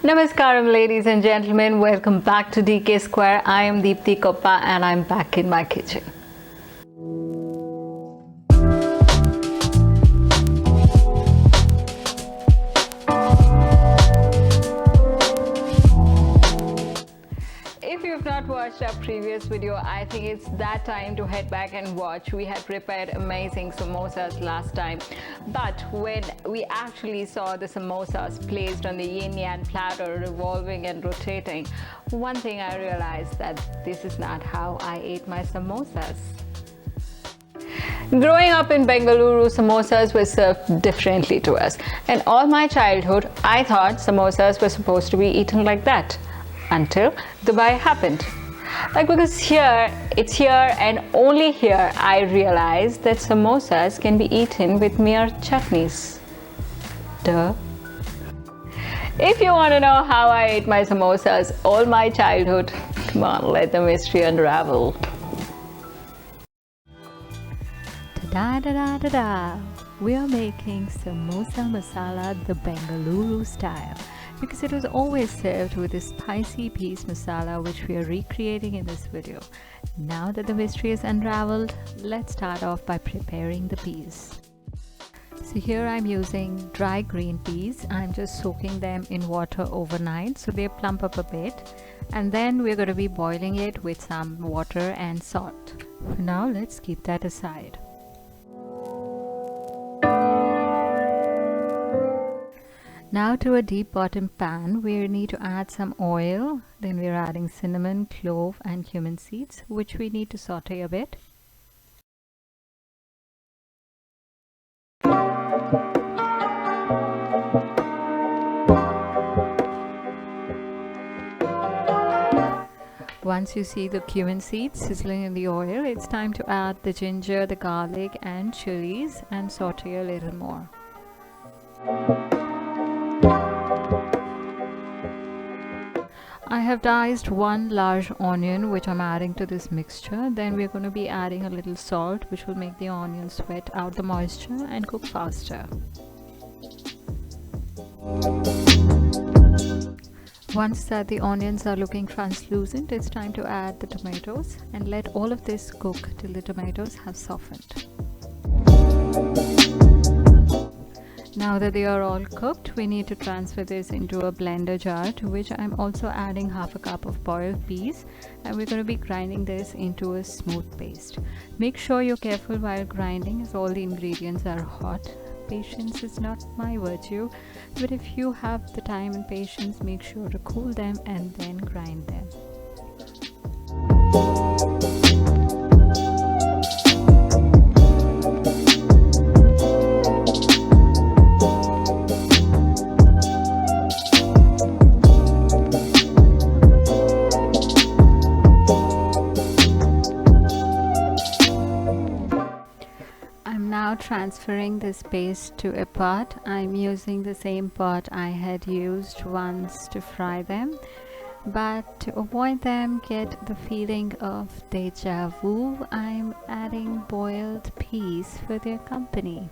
Namaskaram, ladies and gentlemen. Welcome back to DK Square. I am Deepthi Koppa and I'm back in my kitchen. If you've not watched our previous video, I think it's that time to head back and watch. We had prepared amazing samosas last time, but when we actually saw the samosas placed on the yin yang platter, revolving and rotating, one thing I realized that this is not how I ate my samosas. Growing up in Bengaluru, samosas were served differently to us, and all my childhood I thought samosas were supposed to be eaten like that. Until Dubai happened. Because it's here and only here I realized that samosas can be eaten with mere chutneys. Duh. If you want to know how I ate my samosas all my childhood, come on, let the mystery unravel. Ta-da-da-da-da-da! We are making Samosa Masala the Bengaluru style, because it was always served with a spicy peas masala, which we are recreating in this video. Now that the mystery is unraveled, let's start off by preparing the peas. So here I'm using dry green peas. I'm just soaking them in water overnight so they plump up a bit, and then we're going to be boiling it with some water and salt. For now, let's keep that aside. Now to a deep bottom pan, we need to add some oil. Then we're adding cinnamon, clove and cumin seeds, which we need to saute a bit. Once you see the cumin seeds sizzling in the oil, it's time to add the ginger, the garlic and chilies and saute a little more. I have diced one large onion, which I'm adding to this mixture. Then we're going to be adding a little salt, which will make the onion sweat out the moisture and cook faster. Once that the onions are looking translucent, it's time to add the tomatoes and let all of this cook till the tomatoes have softened. Now that they are all cooked, we need to transfer this into a blender jar, to which I'm also adding half a cup of boiled peas, and we're going to be grinding this into a smooth paste. Make sure you're careful while grinding, as all the ingredients are hot. Patience is not my virtue, but if you have the time and patience, make sure to cool them and then grind them. Transferring this paste to a pot. I'm using the same pot I had used once to fry them, but to avoid them get the feeling of deja vu, I'm adding boiled peas for their company.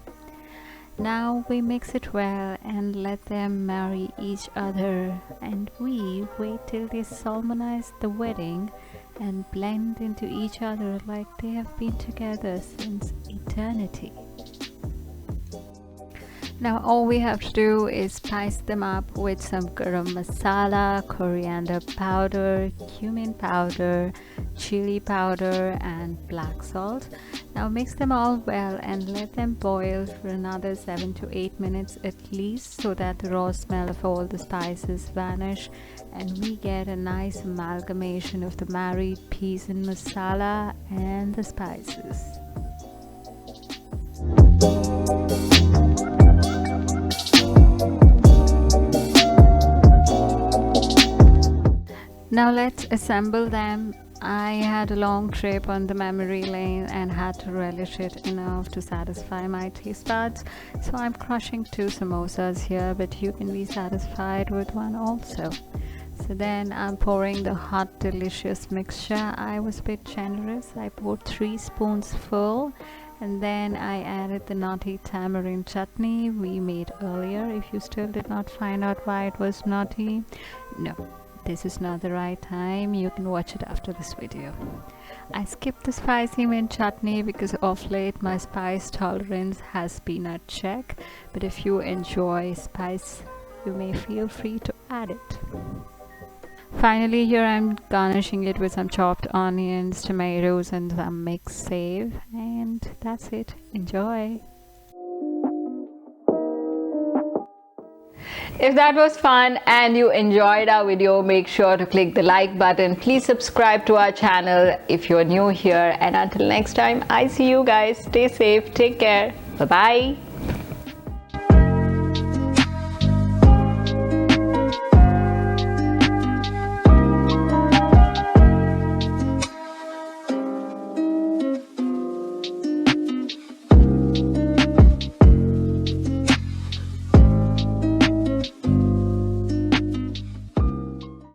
Now we mix it well and let them marry each other, and we wait till they solemnize the wedding and blend into each other like they have been together since eternity. Now all we have to do is spice them up with some garam masala, coriander powder, cumin powder, chili powder and black salt. Now mix them all well and let them boil for another 7 to 8 minutes at least, so that the raw smell of all the spices vanish and we get a nice amalgamation of the married peas and masala and the spices. Now let's assemble them. I had a long trip on the memory lane and had to relish it enough to satisfy my taste buds. So I'm crushing 2 samosas here, but you can be satisfied with one also. So then I'm pouring the hot delicious mixture. I was a bit generous. I poured 3 spoons full, And then I added the naughty tamarind chutney we made earlier. If you still did not find out why it was naughty, no, this is not the right time. You can watch it after this video. I skipped the spicy mint chutney because of late my spice tolerance has been at check, but if you enjoy spice, you may feel free to add it. Finally, here I'm garnishing it with some chopped onions, tomatoes and some mixed save, and that's it. Enjoy! If that was fun and you enjoyed our video, make sure to click the like button. Please subscribe to our channel if you're new here, and until next time, I see you guys. Stay safe, take care, bye bye.